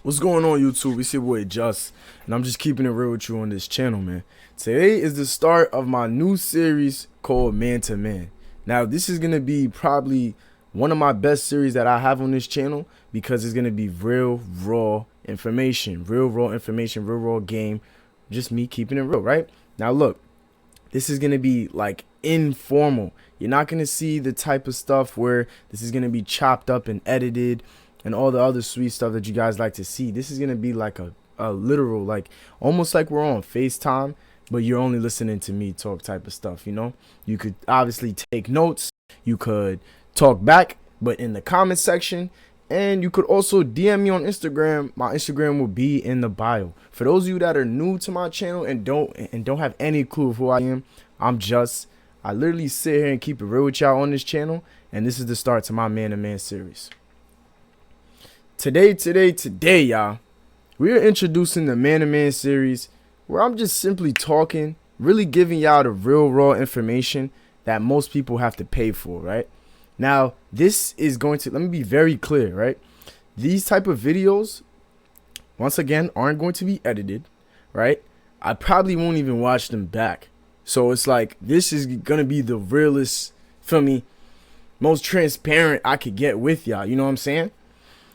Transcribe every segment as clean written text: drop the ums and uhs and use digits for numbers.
What's going on, YouTube? It's your boy Just, and I'm just keeping it real with you on this channel, man. Today is the start of my new series called Man to Man. Now, this is gonna be probably one of my best series that I have on this channel because it's gonna be real raw information, real raw game. Just me keeping it real, right? Now, look, this is gonna be like informal. You're not gonna see the type of stuff where this is gonna be chopped up and edited and all the other sweet stuff that you guys like to see. This is gonna be like a literal, like almost like we're on FaceTime, but you're only listening to me talk type of stuff, you know? You could obviously take notes, you could talk back, but in the comment section, and you could also DM me on Instagram. My Instagram will be in the bio. For those of you that are new to my channel and don't have any clue of who I am, I literally sit here and keep it real with y'all on this channel, and this is the start to my Man to Man series. Today, y'all, we are introducing the Man to Man series where I'm just simply talking, really giving y'all the real raw information that most people have to pay for, right? Now, this is going to, let me be very clear, right? These type of videos, once again, aren't going to be edited, right? I probably won't even watch them back. So it's like, this is going to be the realest, for me, most transparent I could get with y'all, you know what I'm saying?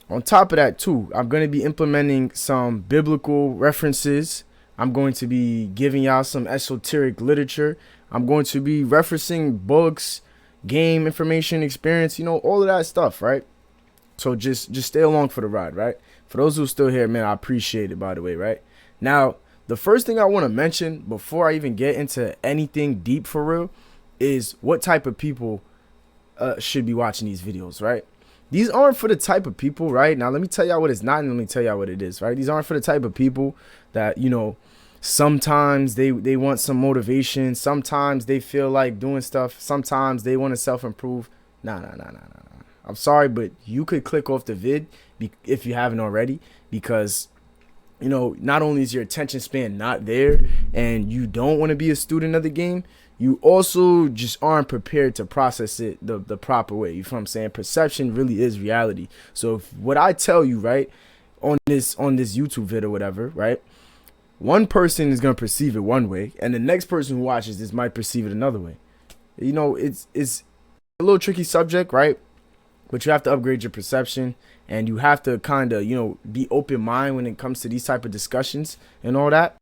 On top of that too, I'm going to be implementing some biblical references. I'm going to be giving y'all some esoteric literature. I'm going to be referencing books, game information, experience, you know, all of that stuff, right? So just stay along for the ride, right? For those who are still here, man, I appreciate it, by the way, right? Now, the first thing I want to mention before I even get into anything deep for real is what type of people should be watching these videos, right? These aren't for the type of people, right? Now, let me tell y'all what it's not, and let me tell y'all what it is, right? These aren't for the type of people that, you know, sometimes they want some motivation. Sometimes they feel like doing stuff. Sometimes they want to self-improve. Nah. I'm sorry, but you could click off the vid if you haven't already, because, you know, not only is your attention span not there and you don't want to be a student of the game, you also just aren't prepared to process it the proper way. You feel what I'm saying? Perception really is reality. So if what I tell you, right, on this YouTube vid or whatever, right, one person is going to perceive it one way and the next person who watches this might perceive it another way. You know, it's a little tricky subject, right? But you have to upgrade your perception, and you have to kind of, you know, be open mind when it comes to these type of discussions and all that,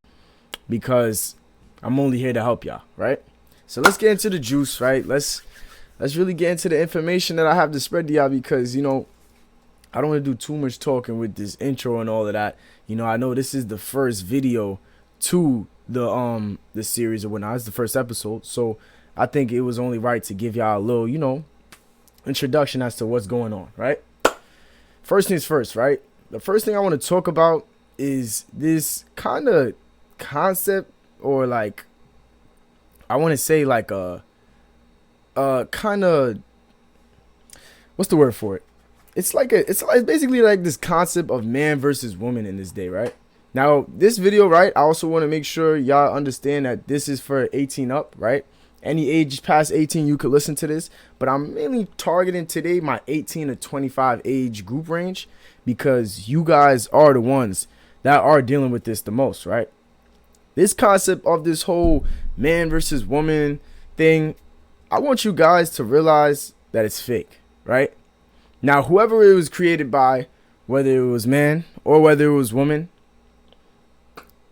because I'm only here to help y'all, right? So let's get into the juice, right? Let's really get into the information that I have to spread to y'all, because, you know, I don't want to do too much talking with this intro and all of that. You know, I know this is the first video to the series or whatnot. It's the first episode, so I think it was only right to give y'all a little, you know, introduction as to what's going on, right? First things first, right? The first thing I want to talk about is this kind of concept, or like, I want to say like a kind of, what's the word for it? It's basically like this concept of man versus woman in this day, right? Now, this video, right, I also want to make sure y'all understand that this is for 18 up, right? Any age past 18, you could listen to this, but I'm mainly targeting today my 18 to 25 age group range, because you guys are the ones that are dealing with this the most, right? This concept of this whole man versus woman thing, I want you guys to realize that it's fake, right? Now, whoever it was created by, whether it was man or whether it was woman,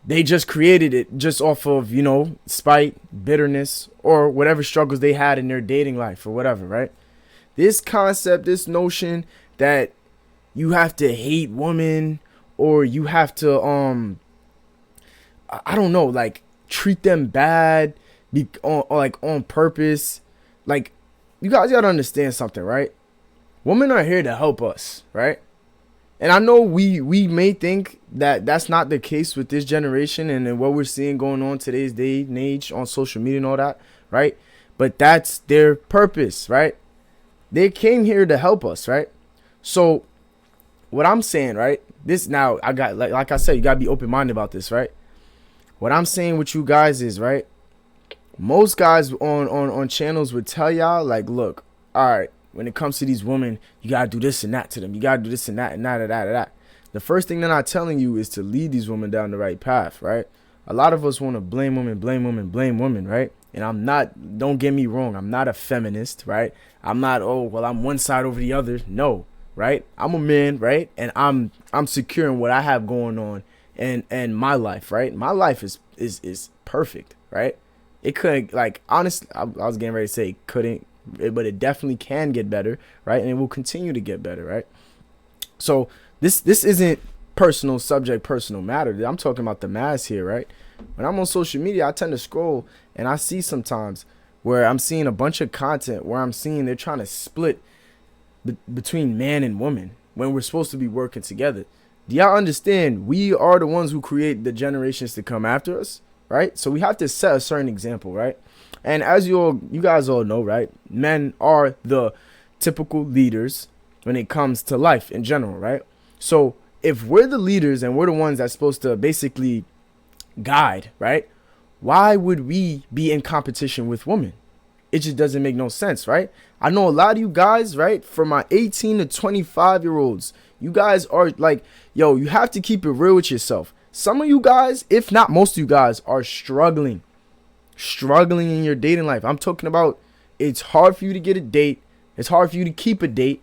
they just created it just off of, you know, spite, bitterness, or whatever struggles they had in their dating life or whatever, right? This concept, this notion that you have to hate women, or you have to, I don't know, like treat them bad, on purpose. Like, you guys gotta understand something, right? Women are here to help us, right? And I know we may think that that's not the case with this generation and what we're seeing going on today's day and age on social media and all that, right? But that's their purpose, right? They came here to help us, right? So what I'm saying, right? This, now I got, like I said, you gotta be open-minded about this, right? What I'm saying with you guys is, right, most guys on channels would tell y'all, like, look, all right, when it comes to these women, you gotta do this and that to them. You gotta do this and that and that and that and that. the first thing they're not telling you is to lead these women down the right path, right? A lot of us want to blame women, right? And I'm not, don't get me wrong, I'm not a feminist, right? I'm not, oh, well, I'm one side over the other. No, right? I'm a man, right? And I'm secure in what I have going on and my life, right? My life is perfect, right? It couldn't, like, honestly, I was getting ready to say it couldn't, but it definitely can get better, right? And it will continue to get better, right? So this isn't personal matter. I'm talking about the mass here, right? When I'm on social media, I tend to scroll and I see sometimes where I'm seeing a bunch of content where I'm seeing they're trying to split between man and woman when we're supposed to be working together. Do y'all understand? We are the ones who create the generations to come after us, right? So we have to set a certain example, right? And as you guys all know, right? Men are the typical leaders when it comes to life in general, right? So if we're the leaders and we're the ones that's supposed to basically guide, right? Why would we be in competition with women? It just doesn't make no sense, right? I know a lot of you guys, right? For my 18 to 25-year-olds, you guys are like, yo, you have to keep it real with yourself. Some of you guys, if not most of you guys, are struggling in your dating life. I'm talking about it's hard for you to get a date. It's hard for you to keep a date.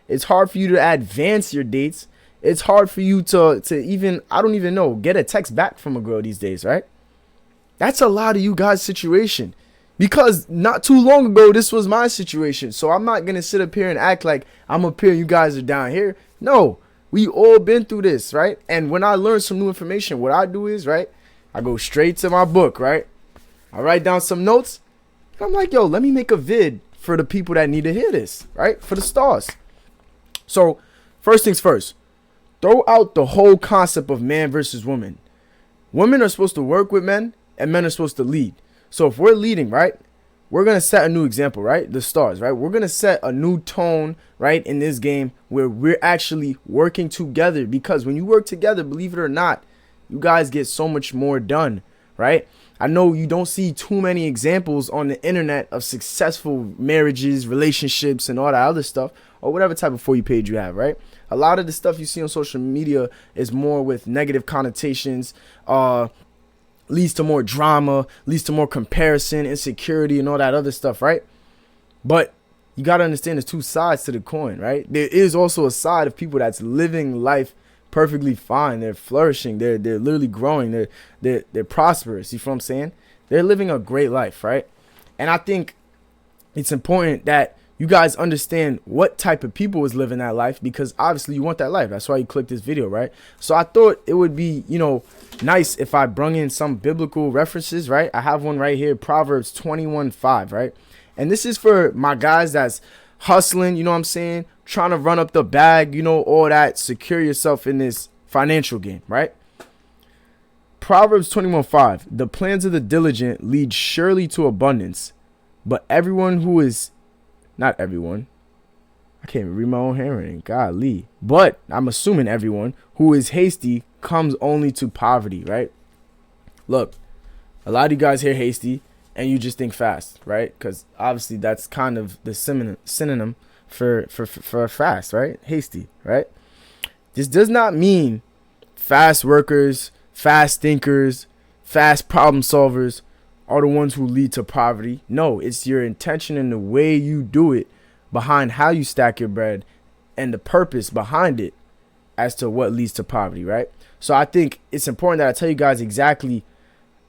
It's hard for you to advance your dates. It's hard for you to even, I don't even know, get a text back from a girl these days, right? That's a lot of you guys' situation. Because not too long ago, this was my situation. So I'm not going to sit up here and act like I'm up here and you guys are down here. No, we all been through this, right? And when I learn some new information, what I do is, right, I go straight to my book, right? I write down some notes. And I'm like, yo, let me make a vid for the people that need to hear this, right? For the stars. So first things first, throw out the whole concept of man versus woman. Women are supposed to work with men and men are supposed to lead. So if we're leading, right, we're going to set a new example, right? The stars, right? We're going to set a new tone, right, in this game where we're actually working together, because when you work together, believe it or not, you guys get so much more done, right? I know you don't see too many examples on the internet of successful marriages, relationships, and all that other stuff, or whatever type of For You page you have, right? A lot of the stuff you see on social media is more with negative connotations, leads to more drama, leads to more comparison, insecurity, and all that other stuff, right? But you got to understand there's two sides to the coin, right? There is also a side of people that's living life perfectly fine. They're flourishing. They're literally growing. They're prosperous. You feel what I'm saying? They're living a great life, right? And I think it's important that you guys understand what type of people is living that life, because obviously you want that life. That's why you clicked this video, right? So I thought it would be, nice if I brung in some biblical references, right? I have one right here, Proverbs 21:5, right? And this is for my guys that's hustling, you know what I'm saying? Trying to run up the bag, all that, secure yourself in this financial game, right? Proverbs 21:5, the plans of the diligent lead surely to abundance, but everyone who is, not everyone, I can't even read my own handwriting, golly, but I'm assuming everyone who is hasty comes only to poverty, right? Look, a lot of you guys hear hasty and you just think fast, right? Because obviously that's kind of the synonym for fast, right? Hasty, right? This does not mean fast workers, fast thinkers, fast problem solvers are the ones who lead to poverty. No, it's your intention and the way you do it behind how you stack your bread and the purpose behind it as to what leads to poverty, right? So I think it's important that I tell you guys exactly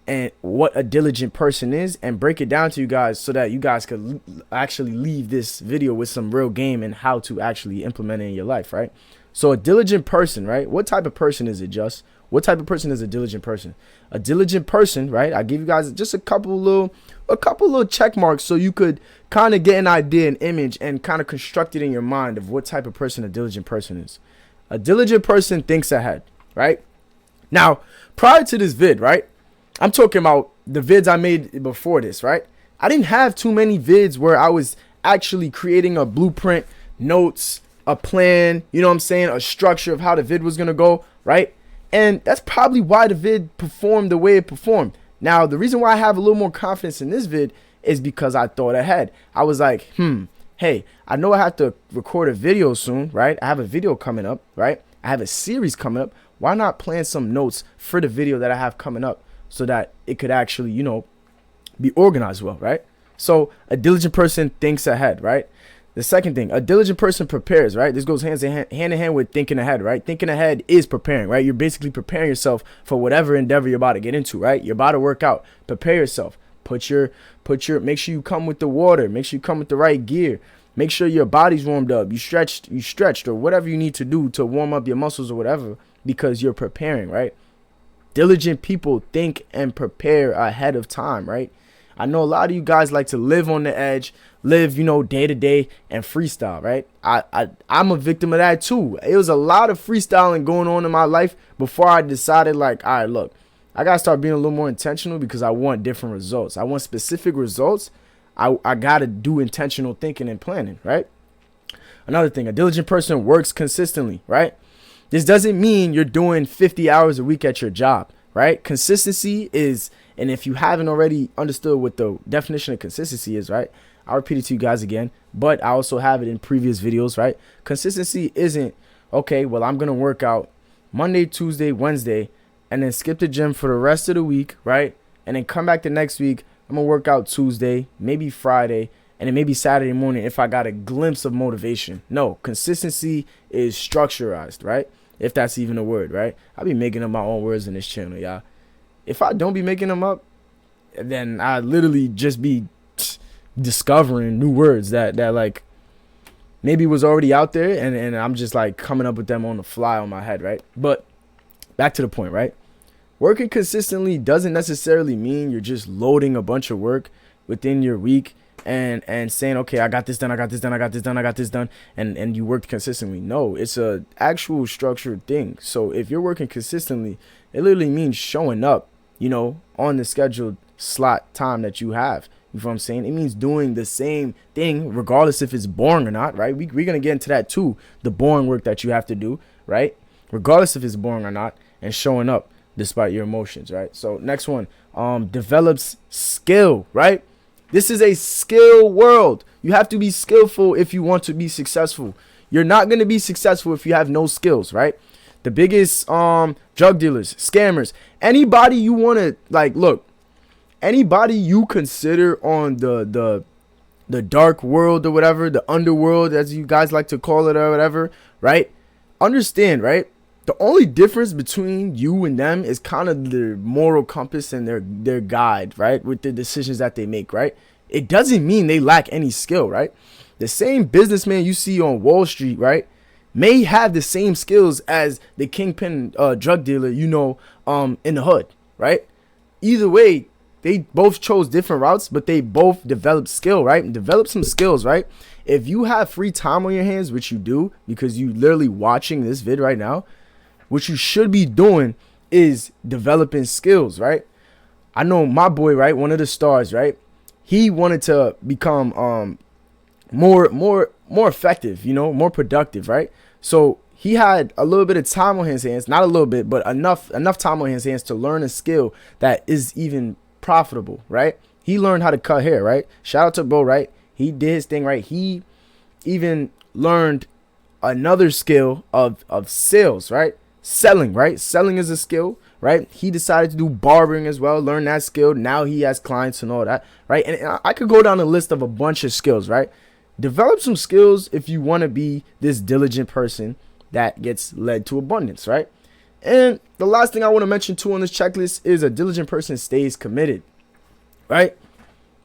and what a diligent person is and break it down to you guys so that you guys could actually leave this video with some real game and how to actually implement it in your life, right? So a diligent person, right? What type of person is it, Just? What type of person is a diligent person? A diligent person, right? I give you guys just a couple little check marks so you could kind of get an idea, an image, and kind of construct it in your mind of what type of person a diligent person is. A diligent person thinks ahead, right? Now, prior to this vid, right? I'm talking about the vids I made before this, right? I didn't have too many vids where I was actually creating a blueprint, notes, a plan, you know what I'm saying? A structure of how the vid was going to go, right? And that's probably why the vid performed the way it performed. Now, the reason why I have a little more confidence in this vid is because I thought ahead. I was like, hey, I know I have to record a video soon, right? I have a video coming up, right? I have a series coming up. Why not plan some notes for the video that I have coming up so that it could actually, be organized well, right? So a diligent person thinks ahead, right? The second thing, a diligent person prepares, right? This goes hand in hand with thinking ahead, right? Thinking ahead is preparing, right? You're basically preparing yourself for whatever endeavor you're about to get into, right? You're about to work out. Prepare yourself. Make sure you come with the water. Make sure you come with the right gear. Make sure your body's warmed up. You stretched or whatever you need to do to warm up your muscles or whatever, because you're preparing, right? Diligent people think and prepare ahead of time, right? I know a lot of you guys like to live on the edge, live, day to day and freestyle, right? I'm a victim of that too. It was a lot of freestyling going on in my life before I decided, like, all right, look, I got to start being a little more intentional because I want different results. I want specific results. I got to do intentional thinking and planning, right? Another thing, a diligent person works consistently, right? This doesn't mean you're doing 50 hours a week at your job, right? Consistency is, and if you haven't already understood what the definition of consistency is, right? I'll repeat it to you guys again, but I also have it in previous videos, right? Consistency isn't, okay, well, I'm going to work out Monday, Tuesday, Wednesday, and then skip the gym for the rest of the week, right? And then come back the next week. I'm going to work out Tuesday, maybe Friday, and then maybe Saturday morning if I got a glimpse of motivation. No, consistency is structurized, right? If that's even a word, right? I'll be making up my own words in this channel, y'all. If I don't be making them up, then I literally just be discovering new words that like maybe was already out there, and I'm just like coming up with them on the fly on my head, right? But back to the point, right? Working consistently doesn't necessarily mean you're just loading a bunch of work within your week and saying, okay, I got this done, and you worked consistently. No, it's a actual structured thing. So if you're working consistently, it literally means showing up, on the scheduled slot time that you have. You know what I'm saying? It means doing the same thing regardless if it's boring or not, right? We're going to get into that too, the boring work that you have to do, right? Regardless if it's boring or not, and showing up despite your emotions, right? So next one, develops skill, right? This is a skill world. You have to be skillful if you want to be successful. You're not going to be successful if you have no skills, right? The biggest drug dealers, scammers, anybody you want to, like, look, anybody you consider on the dark world or whatever, the underworld as you guys like to call it or whatever, right? Understand, right? The only difference between you and them is kind of their moral compass and their guide, right? With the decisions that they make, right? It doesn't mean they lack any skill, right? The same businessman you see on Wall Street, right, may have the same skills as the kingpin drug dealer, in the hood, right? Either way, they both chose different routes, but they both developed skill, right? Develop some skills, right? If you have free time on your hands, which you do because you literally watching this vid right now, what you should be doing is developing skills, right? I know my boy, right, one of the stars, right? He wanted to become more effective, more productive, right? So he had a little bit of time on his hands, not a little bit, but enough time on his hands to learn a skill that is even profitable, right? He learned how to cut hair, right? Shout out to bro, right? He did his thing, right? He even learned another skill of sales, right? Selling, right? Selling is a skill, right? He decided to do barbering as well, learn that skill. Now he has clients and all that, right? And I could go down a list of a bunch of skills, right? Develop some skills if you want to be this diligent person that gets led to abundance, right? And the last thing I want to mention too on this checklist is a diligent person stays committed, right?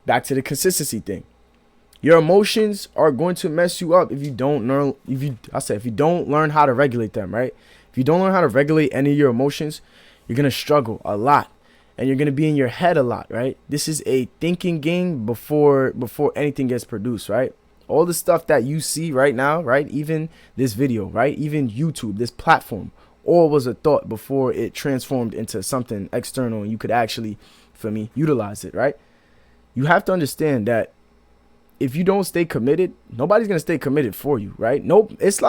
Back to the consistency thing. Your emotions are going to mess you up if you don't learn, if you don't learn how to regulate them, right? If you don't learn how to regulate any of your emotions, you're going to struggle a lot and you're going to be in your head a lot, right? This is a thinking game before anything gets produced, right? All the stuff that you see right now, right? Even this video, right? Even YouTube, this platform, all was a thought before it transformed into something external and you could actually, utilize it, right? You have to understand that if you don't stay committed, nobody's going to stay committed for you, right? Nope. It's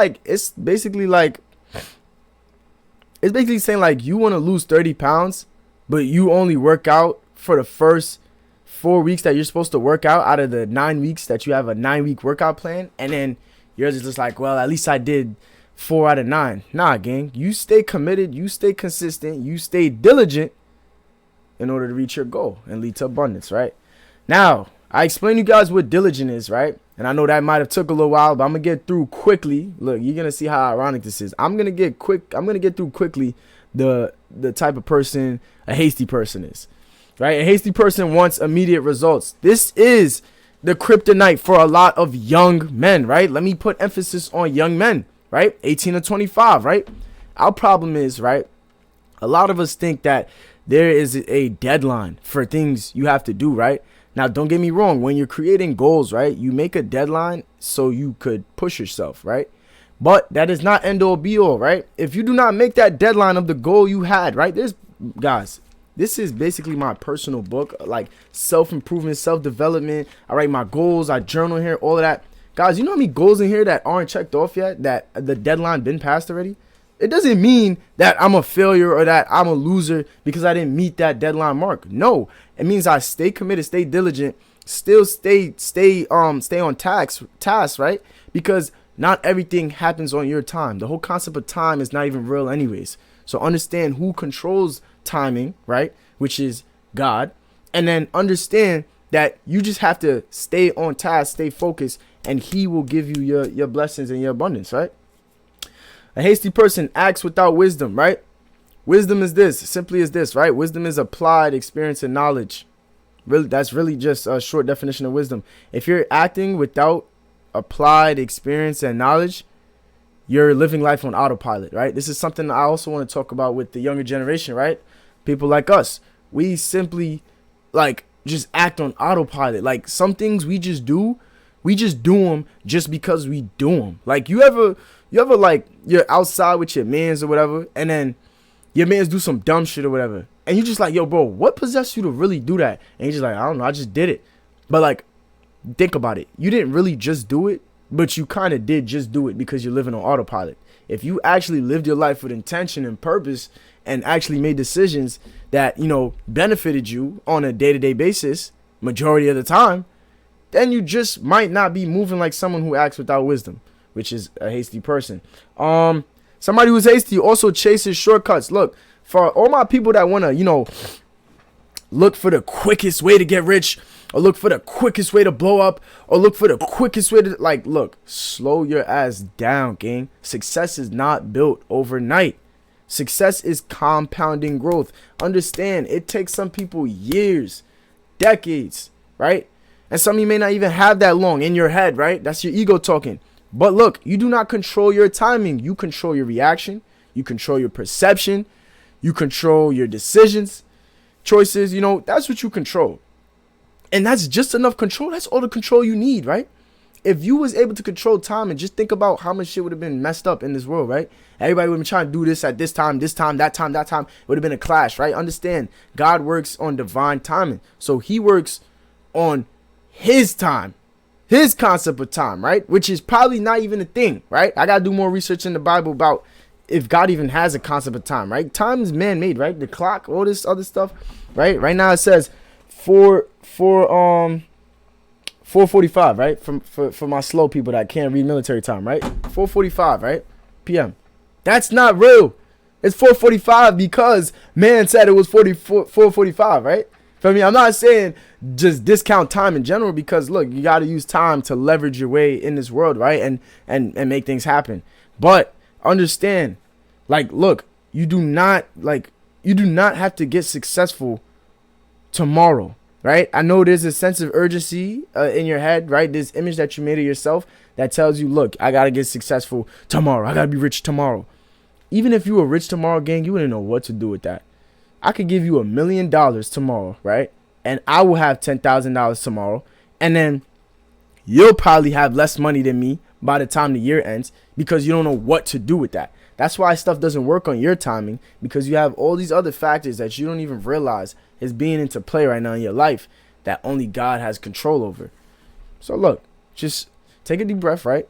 basically saying like you want to lose 30 pounds, but you only work out for the first 4 weeks that you're supposed to work out of the 9 weeks that you have a 9-week workout plan. And then you're just like, well, at least I did 4 out of 9. Nah, gang. You stay committed. You stay consistent. You stay diligent in order to reach your goal and lead to abundance, right? Now, I explained to you guys what diligent is, right? And I know that might have took a little while, but I'm going to get through quickly. Look, you're going to see how ironic this is. I'm going to get through quickly the type of person a hasty person is, right? A hasty person wants immediate results. This is the kryptonite for a lot of young men, right? Let me put emphasis on young men, right? 18 to 25, right? Our problem is, right? A lot of us think that there is a deadline for things you have to do, right? Now, don't get me wrong. When you're creating goals, right, you make a deadline so you could push yourself, right? But that is not end all be all, right? If you do not make that deadline of the goal you had, right? Guys, this is basically my personal book, like self-improvement, self-development. I write my goals. I journal here, all of that. Guys, you know how many goals in here that aren't checked off yet, that the deadline been passed already? It doesn't mean that I'm a failure or that I'm a loser because I didn't meet that deadline mark. No, it means I stay committed, stay diligent, still stay on task, right? Because not everything happens on your time. The whole concept of time is not even real anyways. So understand who controls timing, right? Which is God. And then understand that you just have to stay on task, stay focused, and he will give you your blessings and your abundance, right? A hasty person acts without wisdom, right? Wisdom is this, simply as this, right? Wisdom is applied experience and knowledge. Really, that's really just a short definition of wisdom. If you're acting without applied experience and knowledge, you're living life on autopilot, right? This is something I also want to talk about with the younger generation, right? People like us, we simply like just act on autopilot. Like some things we just do them just because we do them. Like you ever like you're outside with your mans or whatever, and then your mans do some dumb shit or whatever, and you just like, yo, bro, what possessed you to really do that? And you're just like, I don't know, I just did it. But like, think about it. You didn't really just do it, but you kind of did just do it because you're living on autopilot. If you actually lived your life with intention and purpose and actually made decisions that, you know, benefited you on a day-to-day basis, majority of the time, then you just might not be moving like someone who acts without wisdom, which is a hasty person. Somebody who's hasty also chases shortcuts. Look, for all my people that want to, you know, look for the quickest way to get rich, or look for the quickest way to blow up, or look for the quickest way to, like, look, slow your ass down, gang. Success is not built overnight. Success is compounding growth. Understand, it takes some people years, decades, right? And some of you may not even have that long in your head, right? That's your ego talking. But look, you do not control your timing. You control your reaction. You control your perception. You control your decisions, choices. You know, that's what you control. And that's just enough control. That's all the control you need, right? If you was able to control time, and just think about how much shit would have been messed up in this world, right? Everybody would have been trying to do this at this time, that time. It would have been a clash, right? Understand, God works on divine timing. So he works on his time, his concept of time, right? Which is probably not even a thing, right? I got to do more research in the Bible about if God even has a concept of time, right? Time is man-made, right? The clock, all this other stuff, right? Right now it says 4:45, right? For my slow people that can't read military time, right? 4:45, right? PM. That's not real. It's 4:45 because man said it was 4:45, right? For me, I'm not saying just discount time in general, because look, you got to use time to leverage your way in this world, right? And make things happen. But understand, like, look, you do not have to get successful tomorrow, right? I know there's a sense of urgency in your head, right? This image that you made of yourself that tells you, look, I got to get successful tomorrow. I got to be rich tomorrow. Even if you were rich tomorrow, gang, you wouldn't know what to do with that. I could give you $1 million tomorrow, right? And I will have $10,000 tomorrow. And then you'll probably have less money than me by the time the year ends, because you don't know what to do with that. That's why stuff doesn't work on your timing, because you have all these other factors that you don't even realize is being into play right now in your life that only God has control over. So look, just take a deep breath, right?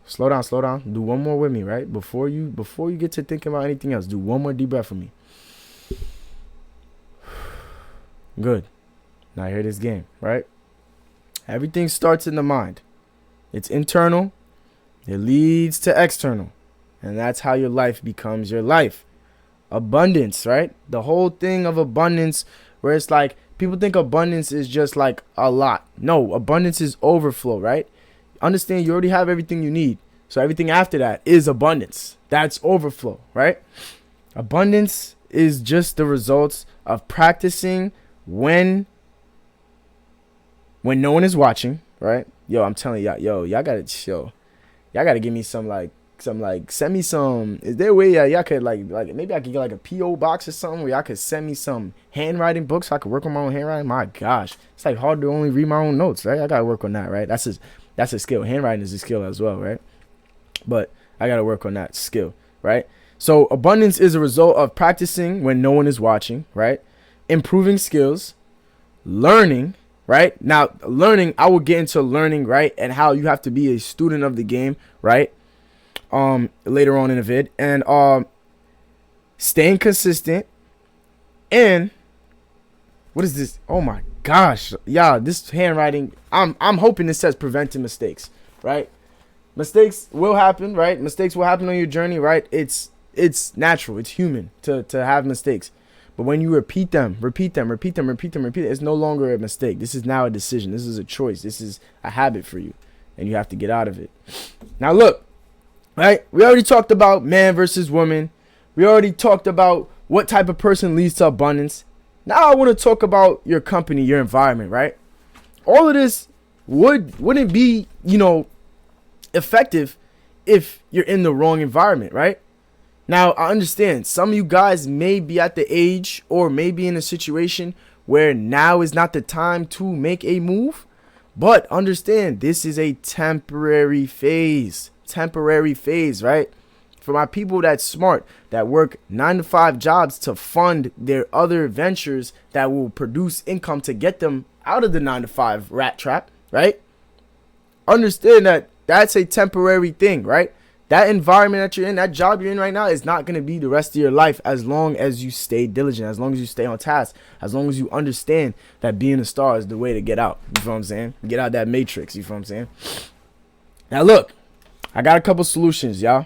Slow down. Do one more with me, right? Before you get to thinking about anything else, do one more deep breath for me. Good. Now hear this game, right? Everything starts in the mind. It's internal. It leads to external. And that's how your life becomes your life. Abundance, right? The whole thing of abundance, where it's like people think abundance is just like a lot. No, abundance is overflow, right? Understand you already have everything you need. So everything after that is abundance. That's overflow, right? Abundance is just the results of practicing when no one is watching, right? Yo, I'm telling y'all, y'all gotta chill. Y'all gotta give me some send me some. Is there a way y'all could like maybe I could get like a PO box or something where y'all could send me some handwriting books so I could work on my own handwriting? My gosh, it's like hard to only read my own notes, right? I gotta work on that, right? That's a skill. Handwriting is a skill as well, right? But I gotta work on that skill, right? So abundance is a result of practicing when no one is watching, right? Improving skills, learning. Right now, learning, I will get into learning, right, and how you have to be a student of the game, right, later on in the vid, and staying consistent, and what is this? Oh my gosh, yeah, this handwriting, I'm hoping this says preventing mistakes, right? Mistakes will happen, right? Mistakes will happen on your journey, right? It's natural, it's human to have mistakes. But when you repeat them, it's no longer a mistake. This is now a decision. This is a choice. This is a habit for you. And you have to get out of it. Now, look, right? We already talked about man versus woman. We already talked about what type of person leads to abundance. Now I want to talk about your company, your environment, right? All of this wouldn't be, effective if you're in the wrong environment, right? Now, I understand some of you guys may be at the age or maybe in a situation where now is not the time to make a move. But understand this is a temporary phase, right? For my people that's smart, that work 9-to-5 jobs to fund their other ventures that will produce income to get them out of the 9-to-5 rat trap, right? Understand that that's a temporary thing, right? That environment that you're in, that job you're in right now is not going to be the rest of your life as long as you stay diligent, as long as you stay on task, as long as you understand that being a star is the way to get out. You feel what I'm saying? Get out that matrix. You feel what I'm saying? Now, look, I got a couple solutions, y'all,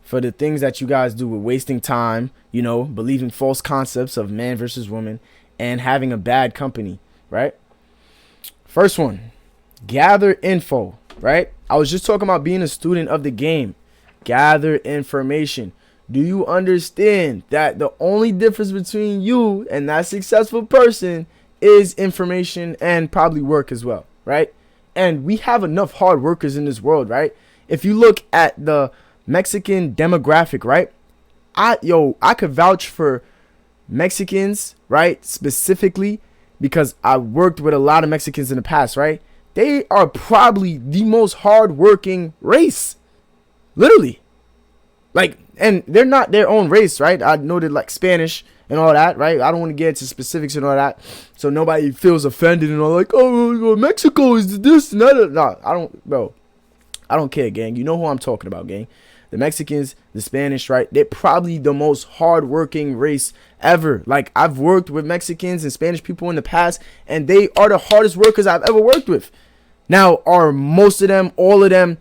for the things that you guys do with wasting time, believing false concepts of man versus woman and having a bad company, right? First one, gather info, right? I was just talking about being a student of the game. Gather information. Do you understand that the only difference between you and that successful person is information and probably work as well, right? And we have enough hard workers in this world, right? If you look at the Mexican demographic, right? I could vouch for Mexicans, right? Specifically because I worked with a lot of Mexicans in the past, right? They are probably the most hardworking race. Literally. Like, and they're not their own race, right? I noted like Spanish and all that, right? I don't want to get into specifics and all that, so nobody feels offended and all like, oh, Mexico is this and that. No, I don't care, gang. You know who I'm talking about, gang. The Mexicans, the Spanish, right? They're probably the most hardworking race ever. Like, I've worked with Mexicans and Spanish people in the past, and they are the hardest workers I've ever worked with. Now, are most of them, all of them,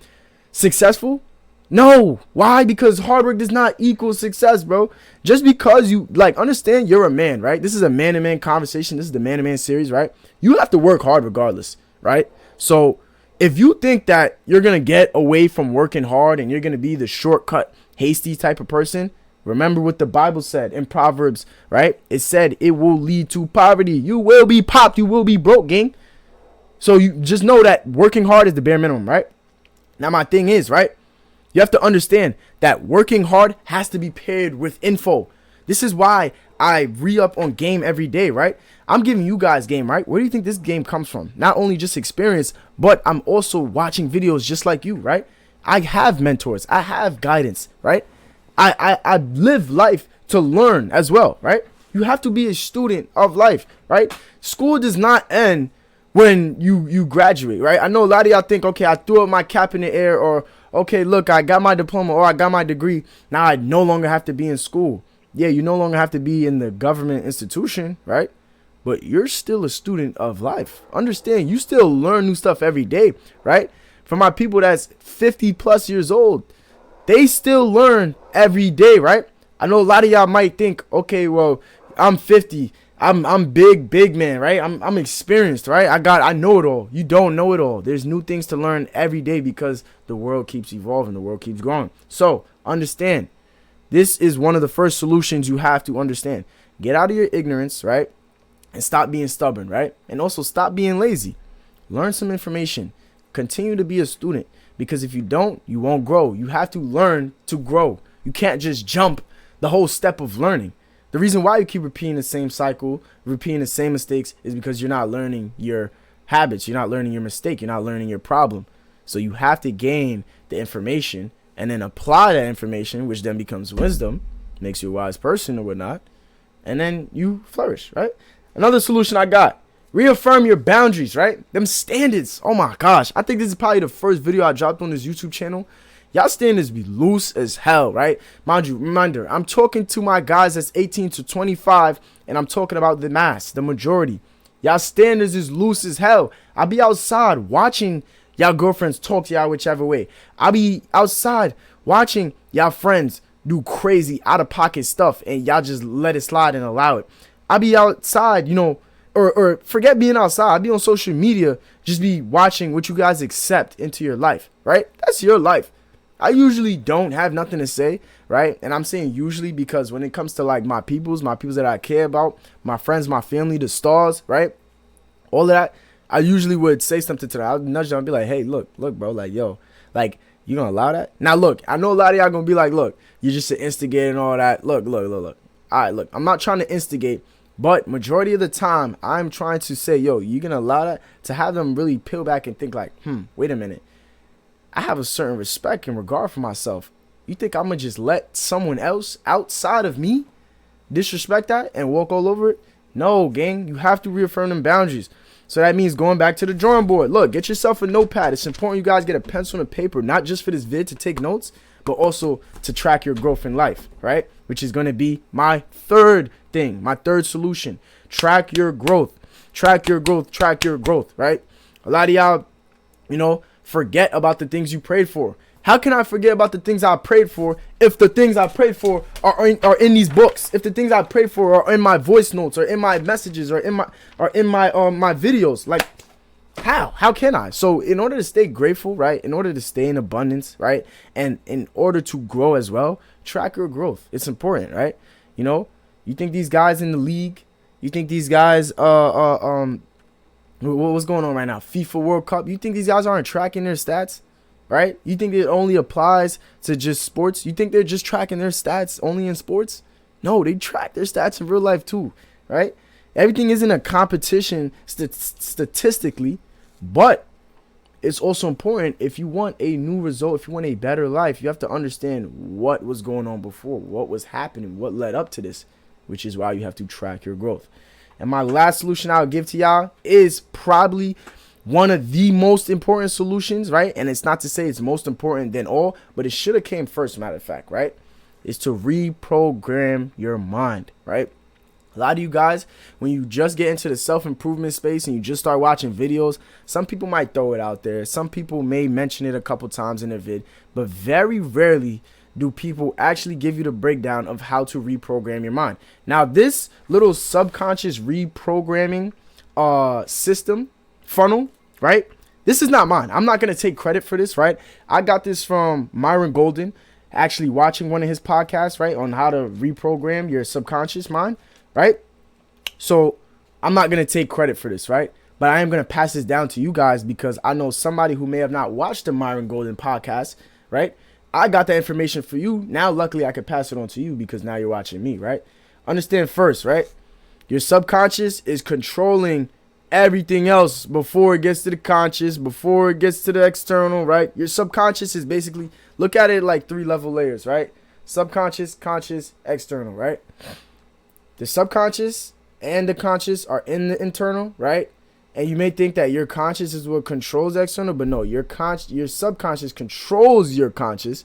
successful? No. Why? Because hard work does not equal success, bro. Just because you, understand you're a man, right? This is a man-to-man conversation. This is the man-to-man series, right? You have to work hard regardless, right? So if you think that you're going to get away from working hard and you're going to be the shortcut, hasty type of person, remember what the Bible said in Proverbs, right? It said it will lead to poverty. You will be popped. You will be broke, gang. So you just know that working hard is the bare minimum, right? Now, my thing is, right? You have to understand that working hard has to be paired with info. This is why I re-up on game every day, right? I'm giving you guys game, right? Where do you think this game comes from? Not only just experience, but I'm also watching videos just like you, right? I have mentors. I have guidance, right? I live life to learn as well, right? You have to be a student of life, right? School does not end when you graduate, right? I know a lot of y'all think, okay, I threw up my cap in the air, or okay, look, I got my diploma or I got my degree. Now I no longer have to be in school. Yeah, you no longer have to be in the government institution, right? But you're still a student of life. Understand, you still learn new stuff every day, right? For my people that's 50 plus years old, they still learn every day, right? I know a lot of y'all might think, okay, well, I'm 50. I'm big man, right? I'm experienced, right? I know it all. You don't know it all. There's new things to learn every day because the world keeps evolving, the world keeps growing. So understand, this is one of the first solutions you have to understand. Get out of your ignorance, right? And stop being stubborn, right? And also stop being lazy. Learn some information. Continue to be a student, because if you don't, you won't grow. You have to learn to grow. You can't just jump the whole step of learning. The reason why you keep repeating the same cycle, repeating the same mistakes, is because you're not learning your habits. You're not learning your mistake. You're not learning your problem. So you have to gain the information and then apply that information, which then becomes wisdom, makes you a wise person or whatnot, and then you flourish, right? Another solution I got: reaffirm your boundaries, right? Them standards. Oh my gosh. I think this is probably the first video I dropped on this YouTube channel. Y'all standards be loose as hell, right? Mind you, reminder, I'm talking to my guys that's 18 to 25, and I'm talking about the mass, the majority. Y'all standards is loose as hell. I be outside watching y'all girlfriends talk to y'all whichever way. I be outside watching y'all friends do crazy out-of-pocket stuff, and y'all just let it slide and allow it. I be outside, you know, or forget being outside. I be on social media, just be watching what you guys accept into your life, right? That's your life. I usually don't have nothing to say, right? And I'm saying usually because when it comes to like my peoples that I care about, my friends, my family, the stars, right? All of that, I usually would say something to them. I would nudge them and be like, hey, look, bro, like, yo, like, you gonna allow that? Now, look, I know a lot of y'all gonna be like, look, you're just an instigator and all that. Look. All right, look, I'm not trying to instigate, but majority of the time, I'm trying to say, yo, you gonna allow that? To have them really peel back and think like, wait a minute. I have a certain respect and regard for myself. You think I'm going to just let someone else outside of me disrespect that and walk all over it? No, gang. You have to reaffirm them boundaries. So that means going back to the drawing board. Look, get yourself a notepad. It's important you guys get a pencil and a paper, not just for this vid to take notes, but also to track your growth in life, right? Which is going to be my third thing, my third solution. Track your growth. Track your growth. Track your growth, right? A lot of y'all, you know, forget about the things you prayed for. How can I forget about the things I prayed for if the things I prayed for are in these books? If the things I prayed for are in my voice notes or in my messages or in my my videos? Like, how can I? So in order to stay grateful, right? In order to stay in abundance, right? And in order to grow as well, track your growth. It's important, right? You know, you think these guys in the league, you think these guys what's going on right now? FIFA World Cup. You think these guys aren't tracking their stats, right? You think it only applies to just sports? You think they're just tracking their stats only in sports? No, they track their stats in real life too, right? Everything isn't a competition statistically, but it's also important. If you want a new result, if you want a better life, you have to understand what was going on before, what was happening, what led up to this, which is why you have to track your growth. And my last solution I'll give to y'all is probably one of the most important solutions, right? And it's not to say it's most important than all, but it should have came first, matter of fact, right? Is to reprogram your mind, right? A lot of you guys, when you just get into the self-improvement space and you just start watching videos, some people might throw it out there. Some people may mention it a couple times in their vid, but very rarely do people actually give you the breakdown of how to reprogram your mind. Now, this little subconscious reprogramming system funnel, right? This is not mine. I'm not going to take credit for this, right? I got this from Myron Golden, actually watching one of his podcasts, right, on how to reprogram your subconscious mind, right? So I'm not going to take credit for this, right? But I am going to pass this down to you guys because I know somebody who may have not watched the Myron Golden podcast, right? I got that information for you. Now, luckily, I can pass it on to you because now you're watching me, right? Understand first, right? Your subconscious is controlling everything else before it gets to the conscious, before it gets to the external, right? Your subconscious is basically, look at it like 3-level layers, right? Subconscious, conscious, external, right? The subconscious and the conscious are in the internal, right? And you may think that your conscious is what controls the external, but no, your subconscious controls your conscious,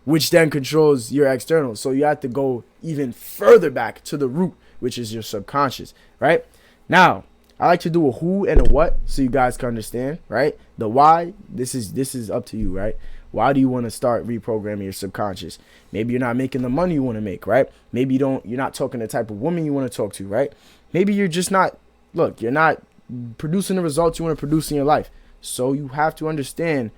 which then controls your external. So you have to go even further back to the root, which is your subconscious, right? Now, I like to do a who and a what so you guys can understand, right? The why, this is up to you, right? Why do you want to start reprogramming your subconscious? Maybe you're not making the money you want to make, right? Maybe you're not talking the type of woman you want to talk to, right? Maybe you're just not, you're not producing the results you want to produce in your life. So you have to understand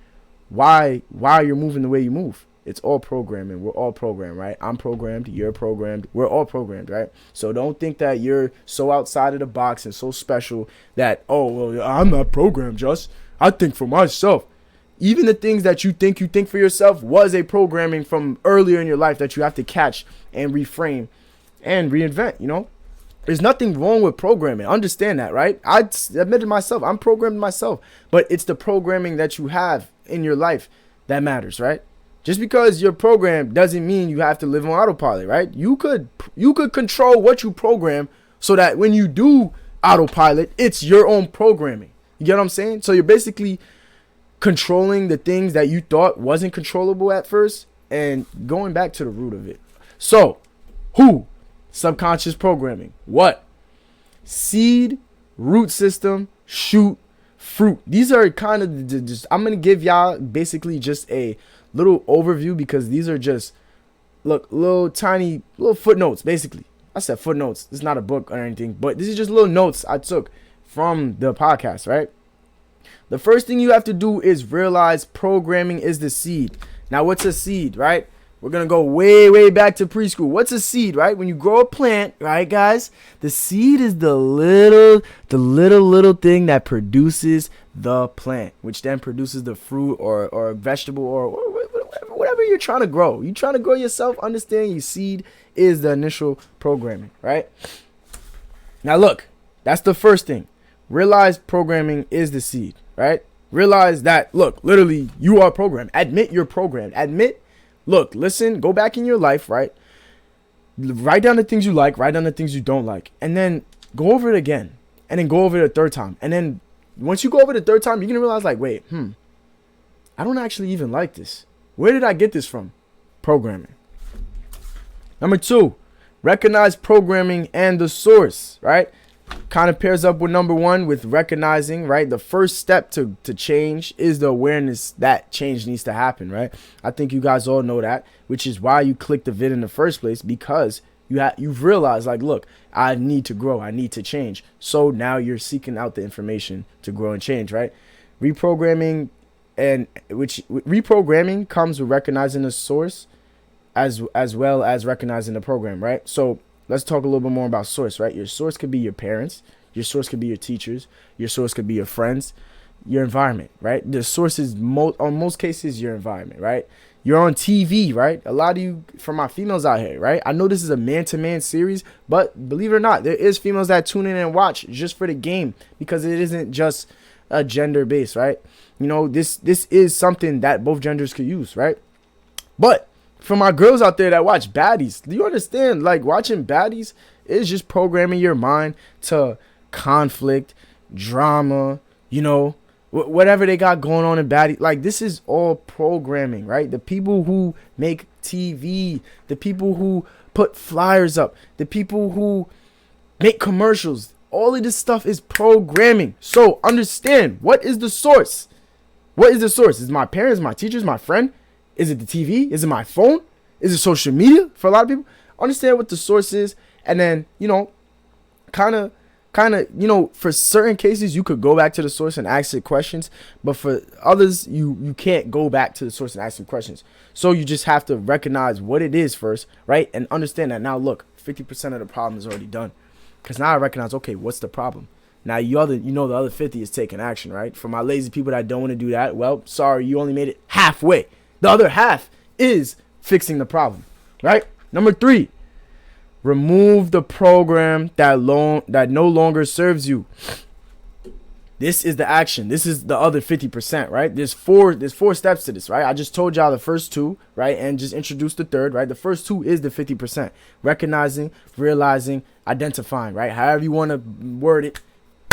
why you're moving the way you move. It's all programming. We're all programmed, right? I'm programmed. You're programmed. We're all programmed, right? So don't think that you're so outside of the box and so special that, oh, well, I'm not programmed, just. I think for myself. Even the things that you think for yourself was a programming from earlier in your life that you have to catch and reframe and reinvent, you know? There's nothing wrong with programming. Understand that, right? I admitted myself. I'm programmed myself. But it's the programming that you have in your life that matters, right? Just because you're programmed doesn't mean you have to live on autopilot, right? You could control what you program so that when you do autopilot, it's your own programming. You get what I'm saying? So you're basically controlling the things that you thought wasn't controllable at first and going back to the root of it. So, who? Subconscious programming. What? Seed, root system, shoot, fruit. These are kind of just, I'm going to give y'all basically just a little overview because these are just, little tiny, little footnotes, basically. I said footnotes. It's not a book or anything, but this is just little notes I took from the podcast, right? The first thing you have to do is realize programming is the seed. Now, what's a seed, right? We're going to go way, way back to preschool. What's a seed, right? When you grow a plant, right, guys? The seed is the little thing that produces the plant, which then produces the fruit or vegetable or whatever you're trying to grow. You're trying to grow yourself, understand your seed is the initial programming, right? Now, look, that's the first thing. Realize programming is the seed, right? Realize that, look, literally, you are programmed. Admit you're programmed. Look, listen, go back in your life, right? Write down the things you like, write down the things you don't like, and then go over it again, and then go over it a third time. And then once you go over it a third time, you're going to realize, like, wait, I don't actually even like this. Where did I get this from? Programming. Number 2, recognize programming and the source, right? Kind of pairs up with number 1 with recognizing, right? The first step to change is the awareness that change needs to happen, right? I think you guys all know that, which is why you clicked the vid in the first place, because you've realized, like, look, I need to grow, I need to change. So now you're seeking out the information to grow and change, right? Reprogramming comes with recognizing the source as well as recognizing the program, right? So let's talk a little bit more about source, right? Your source could be your parents. Your source could be your teachers. Your source could be your friends, your environment, right? The source is, on most cases, your environment, right? You're on TV, right? A lot of you, from my females out here, right? I know this is a man-to-man series, but believe it or not, there is females that tune in and watch just for the game because it isn't just a gender-based, right? You know, this is something that both genders could use, right? But for my girls out there that watch baddies, do you understand? Like, watching baddies is just programming your mind to conflict, drama, you know, whatever they got going on in baddies. Like, this is all programming, right? The people who make TV, the people who put flyers up, the people who make commercials, all of this stuff is programming. So understand, what is the source? What is the source? Is it my parents, my teachers, my friend? Is it the TV? Is it my phone? Is it social media for a lot of people? Understand what the source is. And then, you know, kind of, you know, for certain cases, you could go back to the source and ask it questions. But for others, you can't go back to the source and ask them questions. So you just have to recognize what it is first, right? And understand that now, look, 50% of the problem is already done. Because now I recognize, okay, what's the problem? Now, the other 50 is taking action, right? For my lazy people that don't want to do that, well, sorry, you only made it halfway. The other half is fixing the problem, right? Number 3, remove the program that no longer serves you. This is the action. This is the other 50%, right? There's four steps to this, right? I just told y'all the first 2, right? And just introduced the third, right? The first 2 is the 50%. Recognizing, realizing, identifying, right? However you want to word it,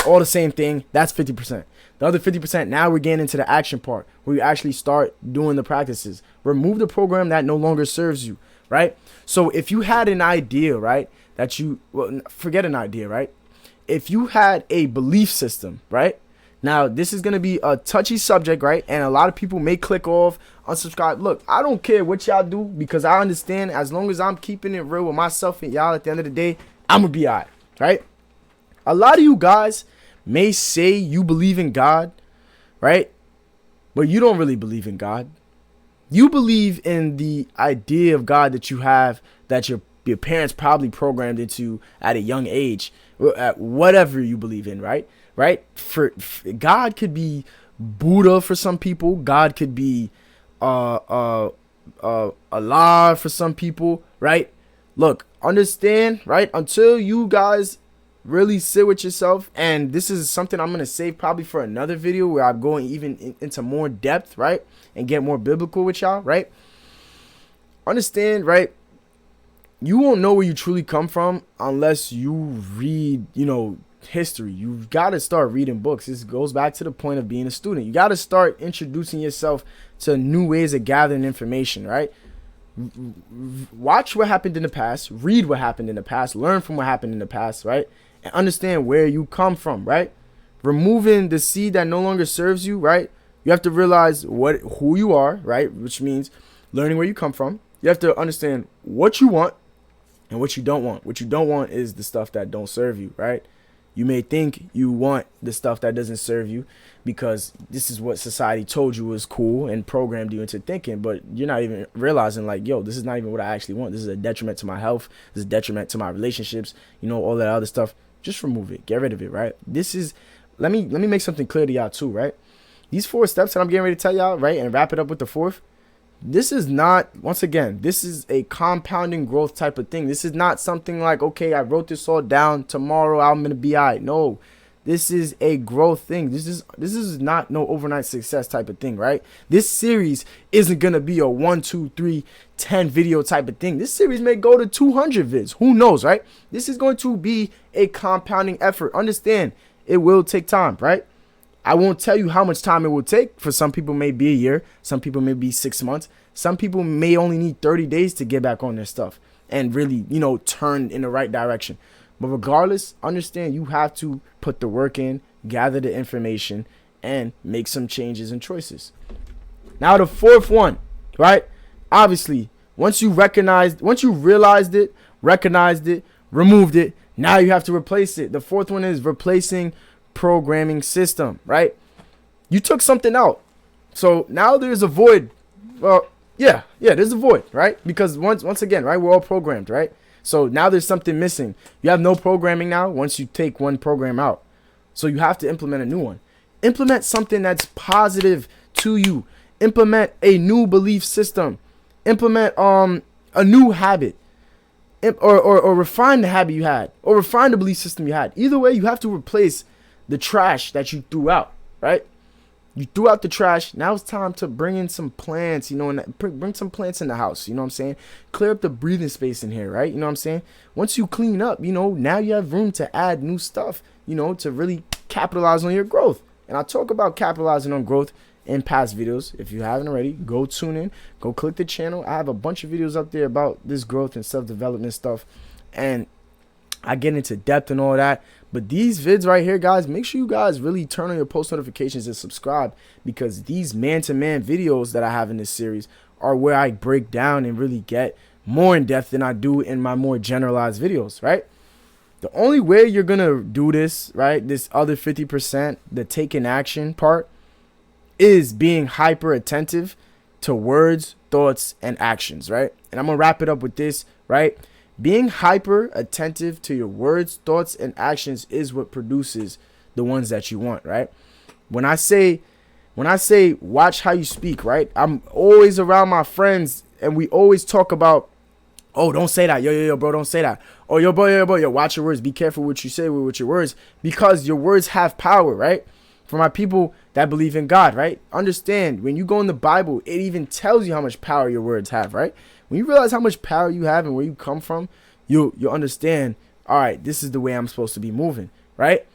all the same thing. That's 50%. The other 50%, now we're getting into the action part where you actually start doing the practices. Remove the program that no longer serves you, right? So if you had an idea, right, forget an idea, right? if you had a belief system, right? Now, this is going to be a touchy subject, right? And a lot of people may click off, unsubscribe. Look, I don't care what y'all do, because I understand as long as I'm keeping it real with myself and y'all, at the end of the day, I'm going to be all right, right? A lot of you guys may say you believe in God, right? But you don't really believe in God. You believe in the idea of God that you have, that your parents probably programmed into at a young age, at whatever you believe in, right? Right? For God could be Buddha for some people. God could be Allah for some people, right? Look, understand, right? Until you guys really sit with yourself, and this is something I'm gonna save probably for another video where I'm going even into more depth, right? And get more biblical with y'all, right? Understand, right? You won't know where you truly come from unless you read, history. You've got to start reading books. This goes back to the point of being a student. You got to start introducing yourself to new ways of gathering information, right? Watch what happened in the past, read what happened in the past, learn from what happened in the past, right? And understand where you come from, right? Removing the seed that no longer serves you, right? You have to realize who you are, right? Which means learning where you come from. You have to understand what you want and what you don't want. What you don't want is the stuff that don't serve you, right? You may think you want the stuff that doesn't serve you because this is what society told you was cool and programmed you into thinking, but you're not even realizing, like, yo, this is not even what I actually want. This is a detriment to my health. This is a detriment to my relationships, all that other stuff. Just remove it. Get rid of it, right? This is, let me make something clear to y'all too, right? These 4 steps that I'm getting ready to tell y'all, right, and wrap it up with the 4th, this is not, once again, this is a compounding growth type of thing. This is not something like, okay, I wrote this all down, tomorrow I'm going to be all right. No, this is a growth thing. This is not no overnight success type of thing, right? This series isn't going to be a 1, 2, 3, 10 video type of thing. This series may go to 200 vids. Who knows, right? This is going to be a compounding effort. Understand, it will take time, right? I won't tell you how much time it will take. For some people, may be a year. Some people may be 6 months. Some people may only need 30 days to get back on their stuff and really, turn in the right direction. But regardless, understand you have to put the work in, gather the information, and make some changes and choices. Now, the 4th one, right? Obviously, once you realized it, recognized it, removed it, now you have to replace it. The 4th one is replacing programming system, right? You took something out, so now there's a void. Well, yeah, there's a void, right? Because once again, right, we're all programmed, right? So now there's something missing. You have no programming now once you take one program out, so you have to implement a new one. Implement something that's positive to you. Implement a new belief system. Implement a new habit. Or refine the habit you had, or refine the belief system you had. Either way, you have to replace the trash that you threw out, right? You threw out the trash. Now it's time to bring in some plants, and bring some plants in the house. You know what I'm saying? Clear up the breathing space in here, right? You know what I'm saying? Once you clean up, now you have room to add new stuff, to really capitalize on your growth. And I talk about capitalizing on growth in past videos. If you haven't already, go tune in, go click the channel. I have a bunch of videos up there about this growth and self-development stuff, and I get into depth and all that. But these vids right here, guys, make sure you guys really turn on your post notifications and subscribe, because these man-to-man videos that I have in this series are where I break down and really get more in depth than I do in my more generalized videos, right? The only way you're going to do this, right, this other 50%, the taking action part, is being hyper attentive to words, thoughts, and actions, right? And I'm going to wrap it up with this, right? Being hyper attentive to your words, thoughts, and actions is what produces the ones that you want, right? When I say watch how you speak, right? I'm always around my friends and we always talk about, oh, don't say that. Yo, bro, don't say that. Oh, yo, bro, watch your words. Be careful what you say with your words, because your words have power, right? For my people that believe in God, right? Understand, when you go in the Bible, it even tells you how much power your words have, right? When you realize how much power you have and where you come from, you'll understand, all right, this is the way I'm supposed to be moving, right?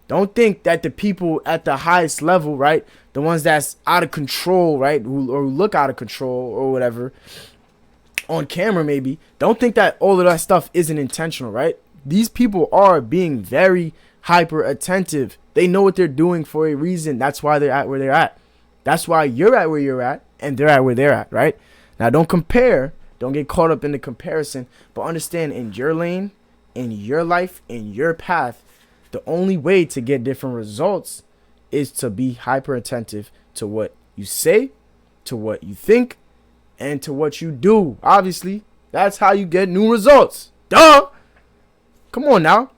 Don't think that the people at the highest level, right, the ones that's out of control, right, or who look out of control or whatever, on camera maybe, don't think that all of that stuff isn't intentional, right? These people are being very, hyper attentive. They know what they're doing for a reason. That's why they're at where they're at. That's why you're at where you're at and they're at where they're at, right? Now, don't compare. Don't get caught up in the comparison, but understand in your lane, in your life, in your path, the only way to get different results is to be hyper attentive to what you say, to what you think, and to what you do. Obviously, that's how you get new results. Duh! Come on now.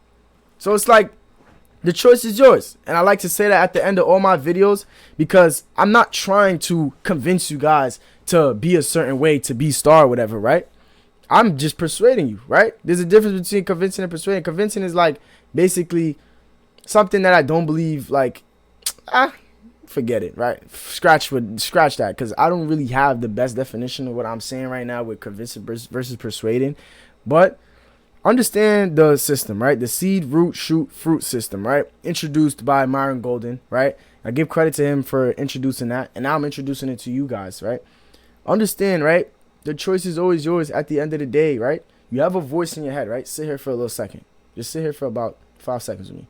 So it's like, the choice is yours. And I like to say that at the end of all my videos, because I'm not trying to convince you guys to be a certain way, to be star or whatever, right? I'm just persuading you, right? There's a difference between convincing and persuading. Convincing is like basically something that I don't believe, like, forget it, right? Scratch that, because I don't really have the best definition of what I'm saying right now with convincing versus persuading. But understand the system, right? The seed, root, shoot, fruit system, right? Introduced by Myron Golden, right? I give credit to him for introducing that, and now I'm introducing it to you guys, right? Understand, right? The choice is always yours at the end of the day, right? You have a voice in your head, right? Sit here for a little second. Just sit here for about 5 seconds with me.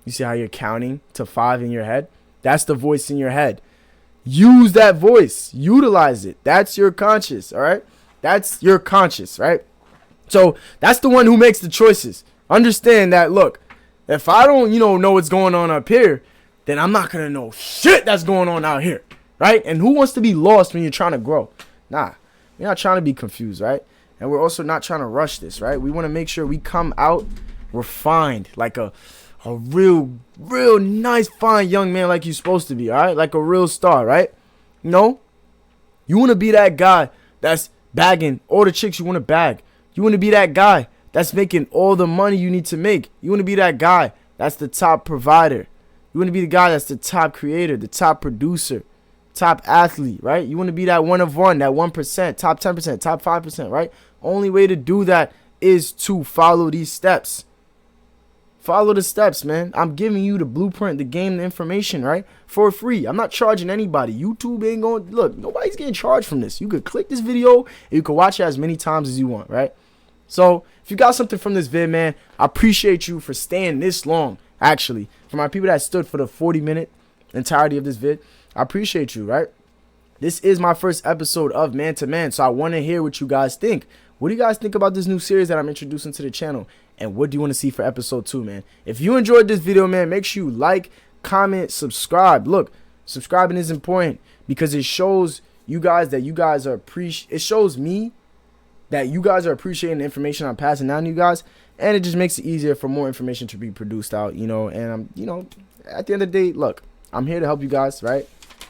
You see how you're counting to 5 in your head? That's the voice in your head. Use that voice. Utilize it. That's your conscious, all right? That's your conscious, right? So that's the one who makes the choices. Understand that, look, if I don't, know what's going on up here, then I'm not going to know shit that's going on out here, right? And who wants to be lost when you're trying to grow? Nah, we're not trying to be confused, right? And we're also not trying to rush this, right? We want to make sure we come out refined, like a real nice, fine young man like you're supposed to be, all right? Like a real star, right? You want to be that guy that's bagging all the chicks you want to bag. You want to be that guy that's making all the money you need to make. You want to be that guy that's the top provider. You want to be the guy that's the top creator, the top producer, top athlete, right? You want to be that one of one, that 1%, top 10%, top 5%, right? Only way to do that is to follow these steps. Follow the steps, man. I'm giving you the blueprint, the game, the information, right? For free. I'm not charging anybody. YouTube ain't going, look, nobody's getting charged from this. You could click this video and you can watch it as many times as you want, right? So if you got something from this vid, man, I appreciate you for staying this long, actually. For my people that stood for the 40-minute entirety of this vid, I appreciate you, right? This is my first episode of Man to Man, so I want to hear what you guys think. What do you guys think about this new series that I'm introducing to the channel? And what do you want to see for episode 2, man? If you enjoyed this video, man, make sure you like, comment, subscribe. Look, subscribing is important because it shows you guys that you guys are it shows me that you guys are appreciating the information I'm passing down to you guys, and it just makes it easier for more information to be produced out, and at the end of the day, look, I'm here to help you guys, right?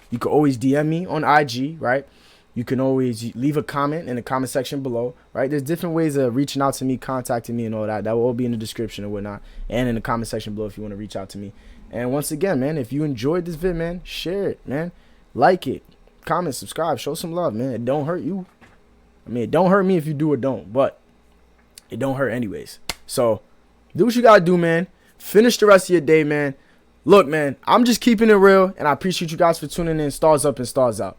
You can always DM me on IG, right? You can always leave a comment in the comment section below, right? There's different ways of reaching out to me, contacting me, and all that. That will all be in the description and whatnot, and in the comment section below if you want to reach out to me. And once again, man, if you enjoyed this vid, man, share it, man. Like it, comment, subscribe, show some love, man. It don't hurt you. I mean, it don't hurt me if you do or don't, but it don't hurt anyways. So do what you gotta do, man. Finish the rest of your day, man. Look, man, I'm just keeping it real, and I appreciate you guys for tuning in. Stars up and stars out.